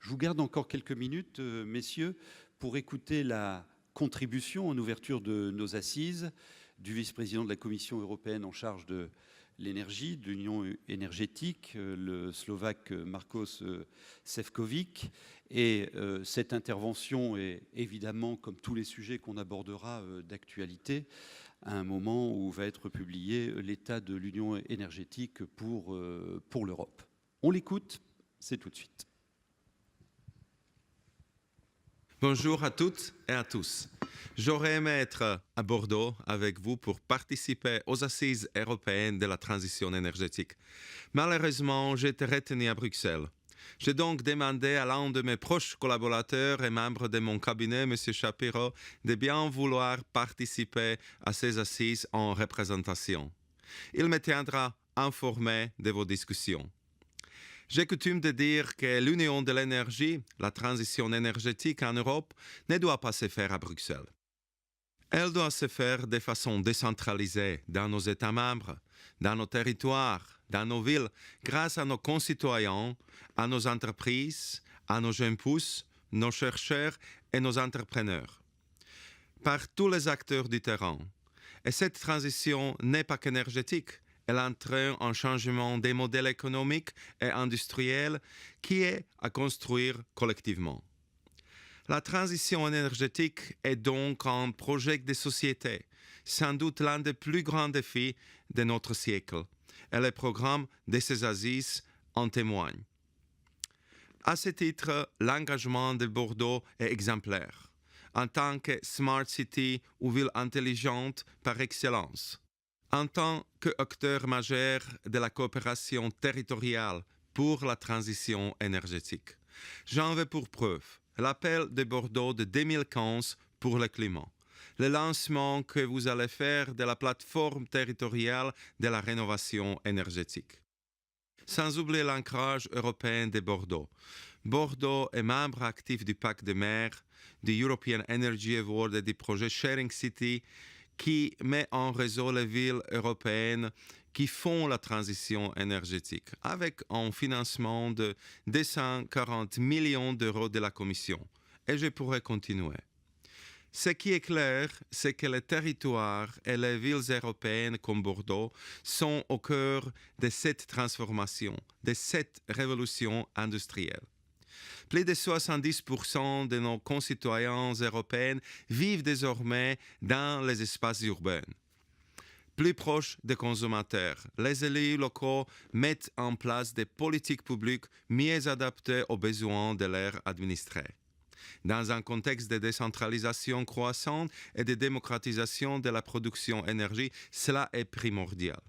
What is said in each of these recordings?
Je vous garde encore quelques minutes, messieurs, pour écouter la contribution en ouverture de nos assises du vice-président de la Commission européenne en charge de l'énergie, de l'Union énergétique, le Slovaque Markos Šefčovič. Et cette intervention est évidemment, comme tous les sujets qu'on abordera, d'actualité, à un moment où va être publié l'état de l'Union énergétique pour l'Europe. On l'écoute, c'est tout de suite. Bonjour à toutes et à tous. J'aurais aimé être à Bordeaux avec vous pour participer aux assises européennes de la transition énergétique. Malheureusement, j'ai été retenu à Bruxelles. J'ai donc demandé à l'un de mes proches collaborateurs et membres de mon cabinet, M. Shapiro, de bien vouloir participer à ces assises en représentation. Il me tiendra informé de vos discussions. J'ai coutume de dire que l'union de l'énergie, la transition énergétique en Europe, ne doit pas se faire à Bruxelles. Elle doit se faire de façon décentralisée dans nos États membres, dans nos territoires, dans nos villes, grâce à nos concitoyens, à nos entreprises, à nos jeunes pousses, nos chercheurs et nos entrepreneurs. Par tous les acteurs du terrain. Et cette transition n'est pas qu'énergétique. Elle entraîne un changement des modèles économiques et industriels qui est à construire collectivement. La transition énergétique est donc un projet de société, sans doute l'un des plus grands défis de notre siècle, et les programmes de ces assises en témoignent. À ce titre, l'engagement de Bordeaux est exemplaire, en tant que Smart City ou ville intelligente par excellence. En tant qu'acteur majeur de la coopération territoriale pour la transition énergétique, j'en veux pour preuve l'appel de Bordeaux de 2015 pour le climat, le lancement que vous allez faire de la plateforme territoriale de la rénovation énergétique. Sans oublier l'ancrage européen de Bordeaux. Bordeaux est membre actif du Pacte de mer, du European Energy Award et du projet Sharing City, qui met en réseau les villes européennes qui font la transition énergétique, avec un financement de 240 millions d'euros de la Commission. Et je pourrais continuer. Ce qui est clair, c'est que les territoires et les villes européennes comme Bordeaux sont au cœur de cette transformation, de cette révolution industrielle. Plus de 70% de nos concitoyens européens vivent désormais dans les espaces urbains. Plus proches des consommateurs, les élus locaux mettent en place des politiques publiques mieux adaptées aux besoins de leurs administrés. Dans un contexte de décentralisation croissante et de démocratisation de la production d'énergie, cela est primordial.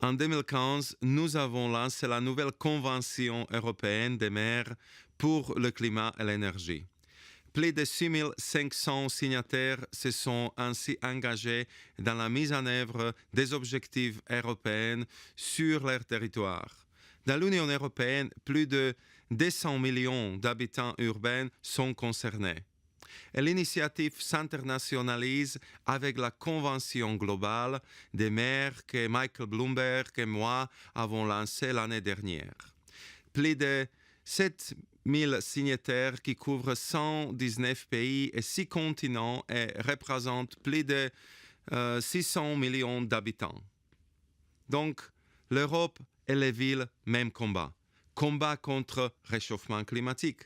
En 2015, nous avons lancé la nouvelle Convention européenne des maires pour le climat et l'énergie. Plus de 6500 signataires se sont ainsi engagés dans la mise en œuvre des objectifs européens sur leur territoire. Dans l'Union européenne, plus de 200 millions d'habitants urbains sont concernés. Et l'initiative s'internationalise avec la Convention globale des maires que Michael Bloomberg et moi avons lancée l'année dernière. Plus de 7000 signataires qui couvrent 119 pays et 6 continents et représentent plus de 600 millions d'habitants. Donc, l'Europe et les villes, même combat. Combat contre le réchauffement climatique.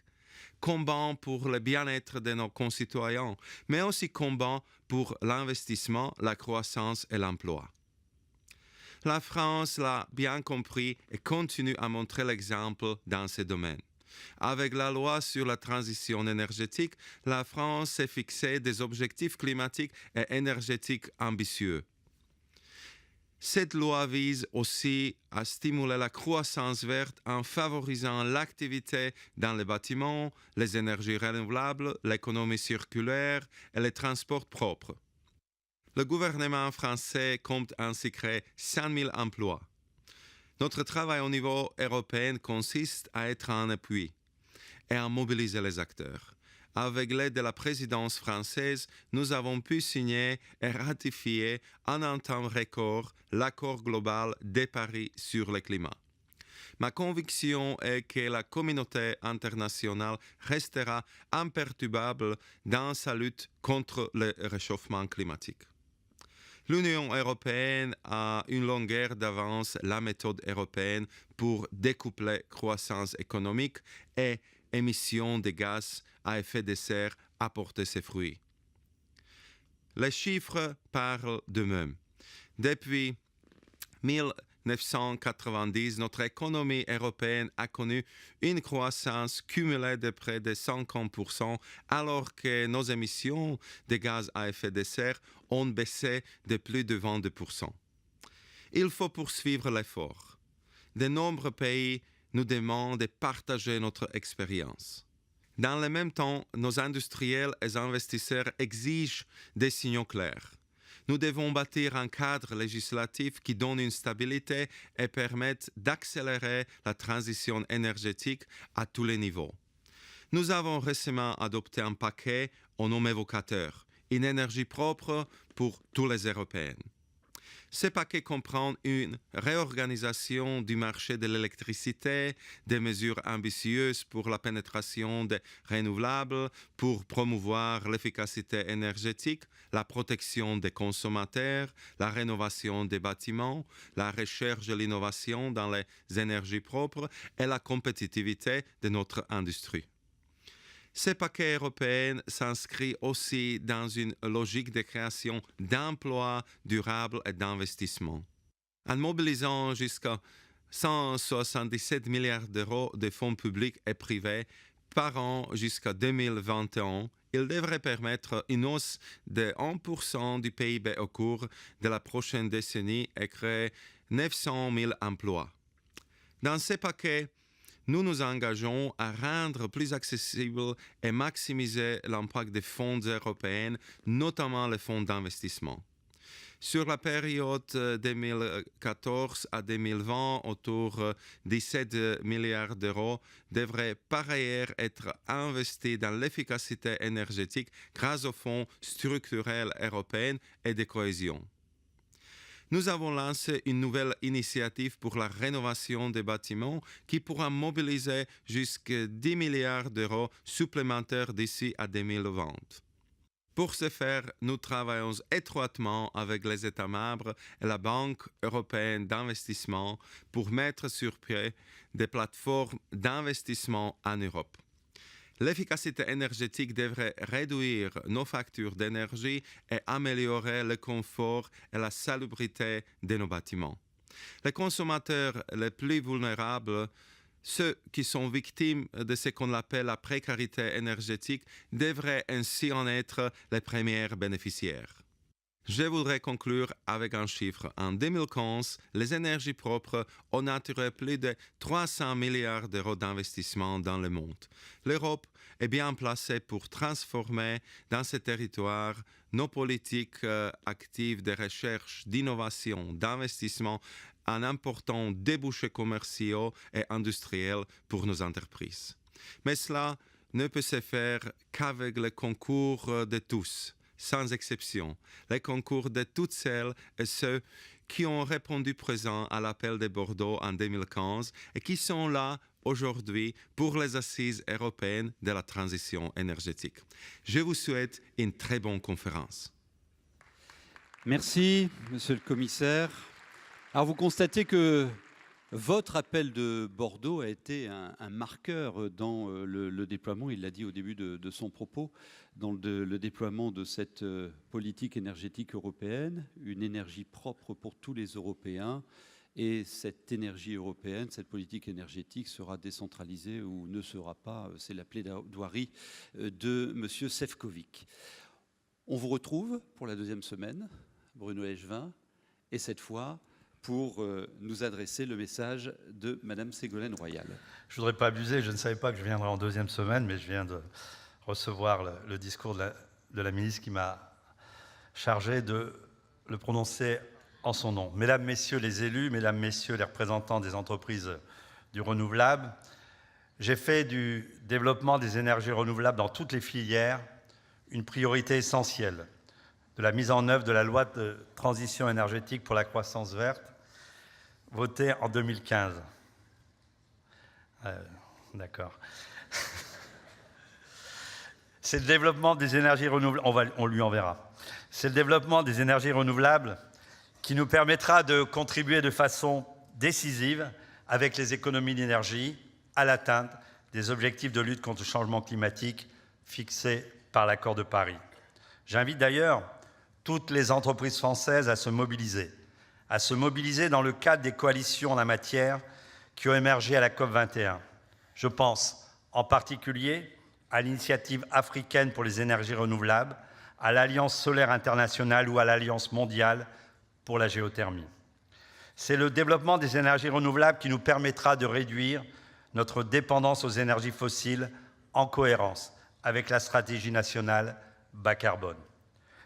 Combat pour le bien-être de nos concitoyens, mais aussi combat pour l'investissement, la croissance et l'emploi. La France l'a bien compris et continue à montrer l'exemple dans ce domaine. Avec la loi sur la transition énergétique, la France s'est fixé des objectifs climatiques et énergétiques ambitieux. Cette loi vise aussi à stimuler la croissance verte en favorisant l'activité dans les bâtiments, les énergies renouvelables, l'économie circulaire et les transports propres. Le gouvernement français compte ainsi créer 100 000 emplois. Notre travail au niveau européen consiste à être en appui et à mobiliser les acteurs. Avec l'aide de la présidence française, nous avons pu signer et ratifier en un temps record l'accord global de Paris sur le climat. Ma conviction est que la communauté internationale restera imperturbable dans sa lutte contre le réchauffement climatique. L'Union européenne a une longueur d'avance la méthode européenne pour découpler croissance économique et émissions de gaz à effet de serre a porté ses fruits. Les chiffres parlent d'eux-mêmes. Depuis 1990, notre économie européenne a connu une croissance cumulée de près de 50%, alors que nos émissions de gaz à effet de serre ont baissé de plus de 22%. Il faut poursuivre l'effort. De nombreux pays nous demandent de partager notre expérience. Dans le même temps, nos industriels et investisseurs exigent des signaux clairs. Nous devons bâtir un cadre législatif qui donne une stabilité et permette d'accélérer la transition énergétique à tous les niveaux. Nous avons récemment adopté un paquet au nom évocateur, une énergie propre pour tous les Européens. Ce paquet comprend une réorganisation du marché de l'électricité, des mesures ambitieuses pour la pénétration des renouvelables, pour promouvoir l'efficacité énergétique, la protection des consommateurs, la rénovation des bâtiments, la recherche et l'innovation dans les énergies propres et la compétitivité de notre industrie. Ce paquet européen s'inscrit aussi dans une logique de création d'emplois durables et d'investissement. En mobilisant jusqu'à 177 milliards d'euros de fonds publics et privés par an jusqu'à 2021, il devrait permettre une hausse de 1% du PIB au cours de la prochaine décennie et créer 900 000 emplois. Dans ce paquet, nous nous engageons à rendre plus accessible et maximiser l'impact des fonds européens, notamment les fonds d'investissement. Sur la période 2014 à 2020, autour de 17 milliards d'euros devraient par ailleurs être investis dans l'efficacité énergétique grâce aux fonds structurels européens et de cohésion. Nous avons lancé une nouvelle initiative pour la rénovation des bâtiments qui pourra mobiliser jusqu'à 10 milliards d'euros supplémentaires d'ici à 2020. Pour ce faire, nous travaillons étroitement avec les États membres et la Banque européenne d'investissement pour mettre sur pied des plateformes d'investissement en Europe. L'efficacité énergétique devrait réduire nos factures d'énergie et améliorer le confort et la salubrité de nos bâtiments. Les consommateurs les plus vulnérables, ceux qui sont victimes de ce qu'on appelle la précarité énergétique, devraient ainsi en être les premiers bénéficiaires. Je voudrais conclure avec un chiffre. En 2015, les énergies propres ont attiré plus de 300 milliards d'euros d'investissement dans le monde. L'Europe est bien placée pour transformer dans ces territoires nos politiques actives de recherche, d'innovation, d'investissement en importants débouchés commerciaux et industriels pour nos entreprises. Mais cela ne peut se faire qu'avec le concours de tous, sans exception, les concours de toutes celles et ceux qui ont répondu présent à l'appel de Bordeaux en 2015 et qui sont là aujourd'hui pour les assises européennes de la transition énergétique. Je vous souhaite une très bonne conférence. Merci, Monsieur le Commissaire. Alors, vous constatez que votre appel de Bordeaux a été un marqueur dans le déploiement, il l'a dit au début de son propos, dans le déploiement de cette politique énergétique européenne, une énergie propre pour tous les Européens. Et cette énergie européenne, cette politique énergétique sera décentralisée ou ne sera pas. C'est la plaidoirie de M. Šefčovič. On vous retrouve pour la deuxième semaine, Bruno Echevin, et cette fois pour nous adresser le message de Mme Ségolène Royal. Je ne voudrais pas abuser, je ne savais pas que je viendrais en deuxième semaine, mais je viens de recevoir le discours de la ministre qui m'a chargé de le prononcer en son nom. Mesdames, Messieurs les élus, Mesdames, Messieurs les représentants des entreprises du renouvelable, j'ai fait du développement des énergies renouvelables dans toutes les filières une priorité essentielle de la mise en œuvre de la loi de transition énergétique pour la croissance verte, votée en 2015. D'accord. C'est le développement des énergies renouvelables, on lui enverra. C'est le développement des énergies renouvelables qui nous permettra de contribuer de façon décisive avec les économies d'énergie à l'atteinte des objectifs de lutte contre le changement climatique fixés par l'accord de Paris. J'invite d'ailleurs toutes les entreprises françaises à se mobiliser dans le cadre des coalitions en la matière qui ont émergé à la COP21. Je pense en particulier à l'initiative africaine pour les énergies renouvelables, à l'Alliance solaire internationale ou à l'Alliance mondiale pour la géothermie. C'est le développement des énergies renouvelables qui nous permettra de réduire notre dépendance aux énergies fossiles en cohérence avec la stratégie nationale bas carbone.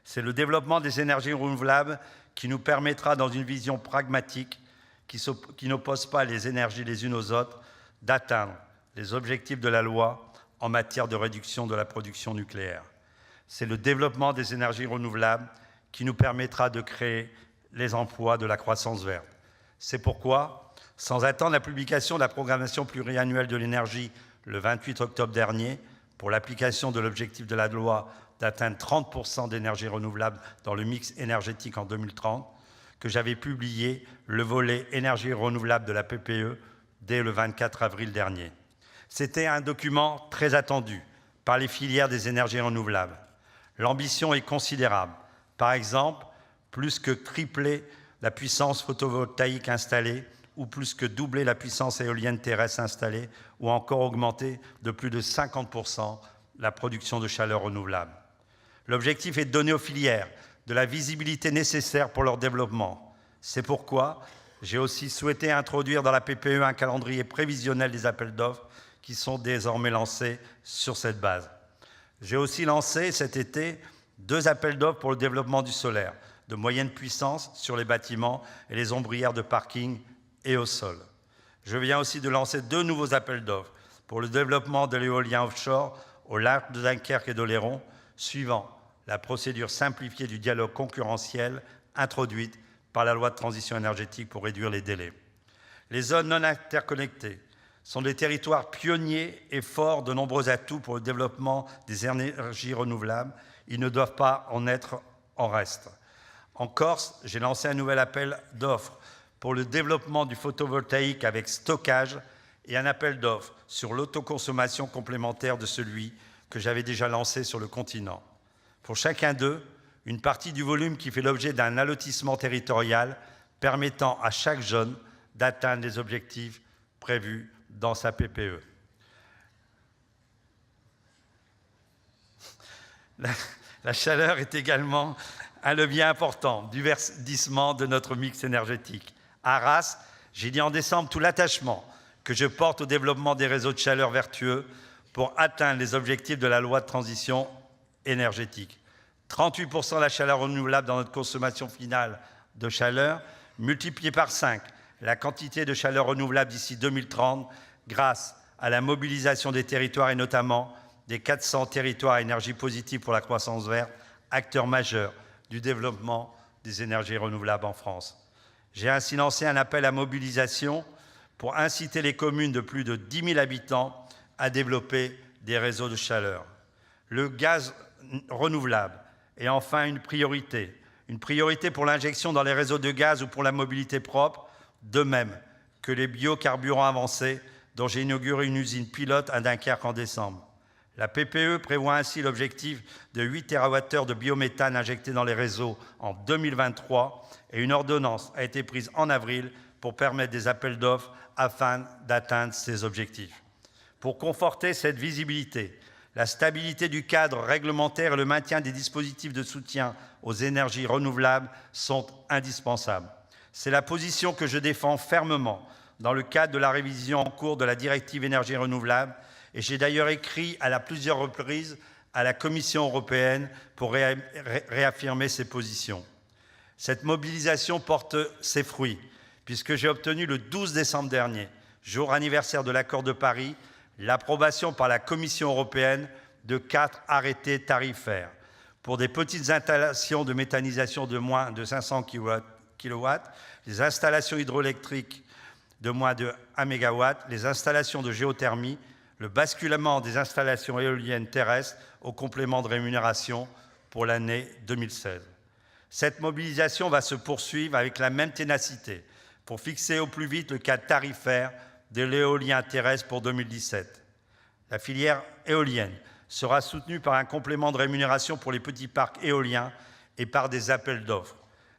C'est le développement des énergies renouvelables qui nous permettra, dans une vision pragmatique qui n'oppose pas les énergies les unes aux autres, d'atteindre les objectifs de la loi en matière de réduction de la production nucléaire. C'est le développement des énergies renouvelables qui nous permettra de créer les emplois de la croissance verte. C'est pourquoi, sans attendre la publication de la programmation pluriannuelle de l'énergie le 28 octobre dernier, pour l'application de l'objectif de la loi d'atteindre 30% d'énergie renouvelable dans le mix énergétique en 2030, que j'avais publié le volet énergie renouvelable de la PPE dès le 24 avril dernier. C'était un document très attendu par les filières des énergies renouvelables. L'ambition est considérable. Par exemple, plus que tripler la puissance photovoltaïque installée ou plus que doubler la puissance éolienne terrestre installée ou encore augmenter de plus de 50% la production de chaleur renouvelable. L'objectif est de donner aux filières de la visibilité nécessaire pour leur développement. C'est pourquoi j'ai aussi souhaité introduire dans la PPE un calendrier prévisionnel des appels d'offres qui sont désormais lancés sur cette base. J'ai aussi lancé cet été 2 appels d'offres pour le développement du solaire, de moyenne puissance sur les bâtiments et les ombrières de parking et au sol. Je viens aussi de lancer 2 nouveaux appels d'offres pour le développement de l'éolien offshore au large de Dunkerque et d'Oléron, suivant la procédure simplifiée du dialogue concurrentiel introduite par la loi de transition énergétique pour réduire les délais. Les zones non interconnectées sont des territoires pionniers et forts de nombreux atouts pour le développement des énergies renouvelables. Ils ne doivent pas en être en reste. En Corse, j'ai lancé un nouvel appel d'offres pour le développement du photovoltaïque avec stockage et un appel d'offres sur l'autoconsommation complémentaire de celui que j'avais déjà lancé sur le continent. Pour chacun d'eux, une partie du volume qui fait l'objet d'un allotissement territorial permettant à chaque zone d'atteindre les objectifs prévus dans sa PPE. La chaleur est également un levier important du verdissement de notre mix énergétique. À Arras, j'ai dit en décembre tout l'attachement que je porte au développement des réseaux de chaleur vertueux pour atteindre les objectifs de la loi de transition énergétique. 38% de la chaleur renouvelable dans notre consommation finale de chaleur, multiplié par 5 la quantité de chaleur renouvelable d'ici 2030 grâce à la mobilisation des territoires et notamment des 400 territoires à énergie positive pour la croissance verte, acteurs majeurs du développement des énergies renouvelables en France. J'ai ainsi lancé un appel à mobilisation pour inciter les communes de plus de 10 000 habitants à développer des réseaux de chaleur. Le gaz renouvelable est enfin une priorité pour l'injection dans les réseaux de gaz ou pour la mobilité propre, de même que les biocarburants avancés dont j'ai inauguré une usine pilote à Dunkerque en décembre. La PPE prévoit ainsi l'objectif de 8 TWh de biométhane injecté dans les réseaux en 2023 et une ordonnance a été prise en avril pour permettre des appels d'offres afin d'atteindre ces objectifs. Pour conforter cette visibilité, la stabilité du cadre réglementaire et le maintien des dispositifs de soutien aux énergies renouvelables sont indispensables. C'est la position que je défends fermement dans le cadre de la révision en cours de la directive énergie renouvelable et j'ai d'ailleurs écrit à plusieurs reprises à la Commission européenne pour réaffirmer ces positions. Cette mobilisation porte ses fruits puisque j'ai obtenu le 12 décembre dernier, jour anniversaire de l'accord de Paris, l'approbation par la Commission européenne de 4 arrêtés tarifaires pour des petites installations de méthanisation de moins de 500 kW, les installations hydroélectriques de moins de 1 MW, les installations de géothermie, le basculement des installations éoliennes terrestres au complément de rémunération pour l'année 2016. Cette mobilisation va se poursuivre avec la même ténacité pour fixer au plus vite le cadre tarifaire de l'éolien terrestre pour 2017. La filière éolienne sera soutenue par un complément de rémunération pour les petits parcs éoliens et par des appels d'offres.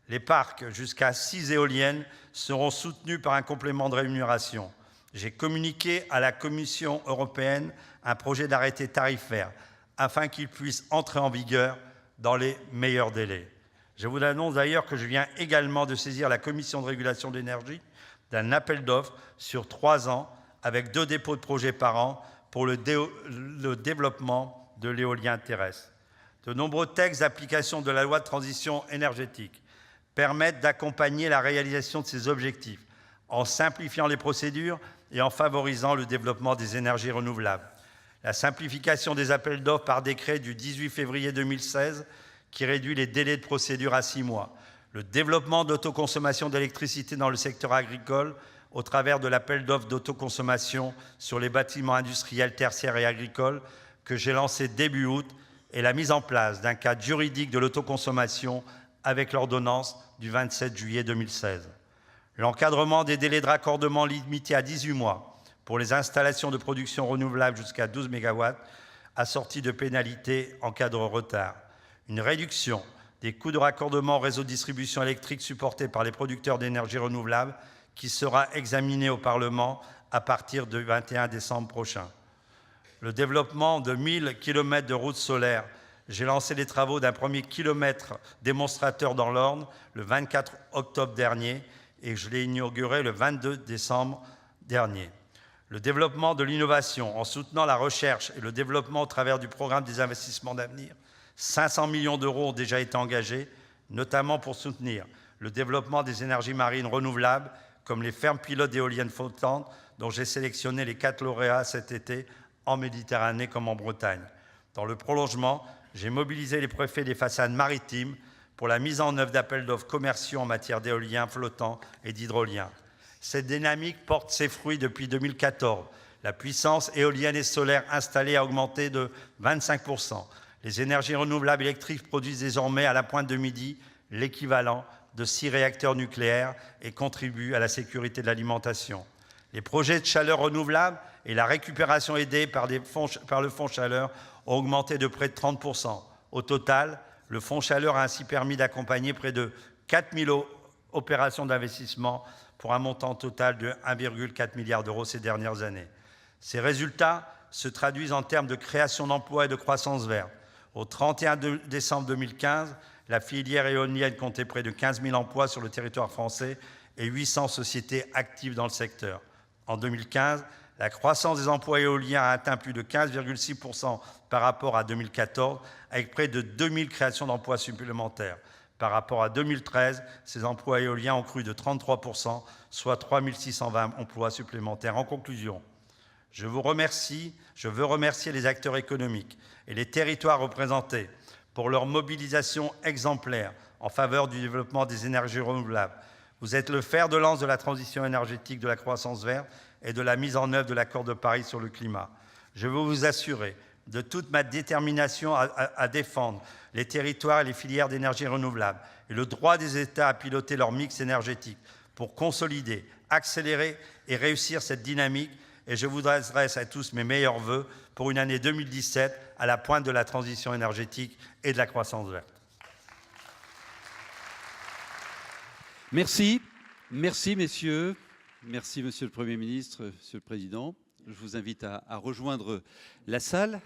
Les parcs jusqu'à 6 éoliennes seront soutenus par un complément de rémunération. J'ai communiqué à la Commission européenne un projet d'arrêté tarifaire afin qu'il puisse entrer en vigueur dans les meilleurs délais. Je vous annonce d'ailleurs que je viens également de saisir la Commission de régulation de l'énergie d'un appel d'offres sur 3 ans avec 2 dépôts de projets par an pour le développement de l'éolien terrestre. De nombreux textes d'application de la loi de transition énergétique permettent d'accompagner la réalisation de ces objectifs en simplifiant les procédures et en favorisant le développement des énergies renouvelables. La simplification des appels d'offres par décret du 18 février 2016 qui réduit les délais de procédure à 6 mois. Le développement d'autoconsommation d'électricité dans le secteur agricole au travers de l'appel d'offres d'autoconsommation sur les bâtiments industriels, tertiaires et agricoles que j'ai lancé début août et la mise en place d'un cadre juridique de l'autoconsommation avec l'ordonnance du 27 juillet 2016. L'encadrement des délais de raccordement limités à 18 mois pour les installations de production renouvelable jusqu'à 12 MW, assorti de pénalités en cas de retard. Une réduction des coûts de raccordement au réseau de distribution électrique supportés par les producteurs d'énergie renouvelable qui sera examiné au Parlement à partir du 21 décembre prochain. Le développement de 1000 km de routes solaires. J'ai lancé les travaux d'un premier kilomètre démonstrateur dans l'Orne le 24 octobre dernier et je l'ai inauguré le 22 décembre dernier. Le développement de l'innovation en soutenant la recherche et le développement au travers du programme des investissements d'avenir. 500 millions d'euros ont déjà été engagés, notamment pour soutenir le développement des énergies marines renouvelables, comme les fermes pilotes d'éoliennes flottantes, dont j'ai sélectionné les 4 lauréats cet été en Méditerranée comme en Bretagne. Dans le prolongement, j'ai mobilisé les préfets des façades maritimes pour la mise en œuvre d'appels d'offres commerciaux en matière d'éolien flottant et d'hydrolien. Cette dynamique porte ses fruits depuis 2014. La puissance éolienne et solaire installée a augmenté de 25%. Les énergies renouvelables électriques produisent désormais à la pointe de midi l'équivalent de 6 réacteurs nucléaires et contribuent à la sécurité de l'alimentation. Les projets de chaleur renouvelable et la récupération aidée par le Fonds Chaleur ont augmenté de près de 30%. Au total, le Fonds Chaleur a ainsi permis d'accompagner près de 4000 opérations d'investissement pour un montant total de 1,4 milliard d'euros ces dernières années. Ces résultats se traduisent en termes de création d'emplois et de croissance verte. Au 31 décembre 2015, la filière éolienne comptait près de 15 000 emplois sur le territoire français et 800 sociétés actives dans le secteur. En 2015, la croissance des emplois éoliens a atteint plus de 15,6% par rapport à 2014, avec près de 2000 créations d'emplois supplémentaires. Par rapport à 2013, ces emplois éoliens ont cru de 33%, soit 3 620 emplois supplémentaires. En conclusion, je veux remercier les acteurs économiques et les territoires représentés pour leur mobilisation exemplaire en faveur du développement des énergies renouvelables. Vous êtes le fer de lance de la transition énergétique, de la croissance verte et de la mise en œuvre de l'accord de Paris sur le climat. Je veux vous assurer de toute ma détermination à défendre les territoires et les filières d'énergie renouvelable et le droit des États à piloter leur mix énergétique pour consolider, accélérer et réussir cette dynamique. Et je vous adresse à tous mes meilleurs vœux pour une année 2017 à la pointe de la transition énergétique et de la croissance verte. Merci. Merci, messieurs. Merci, monsieur le Premier ministre, monsieur le Président. Je vous invite à rejoindre la salle.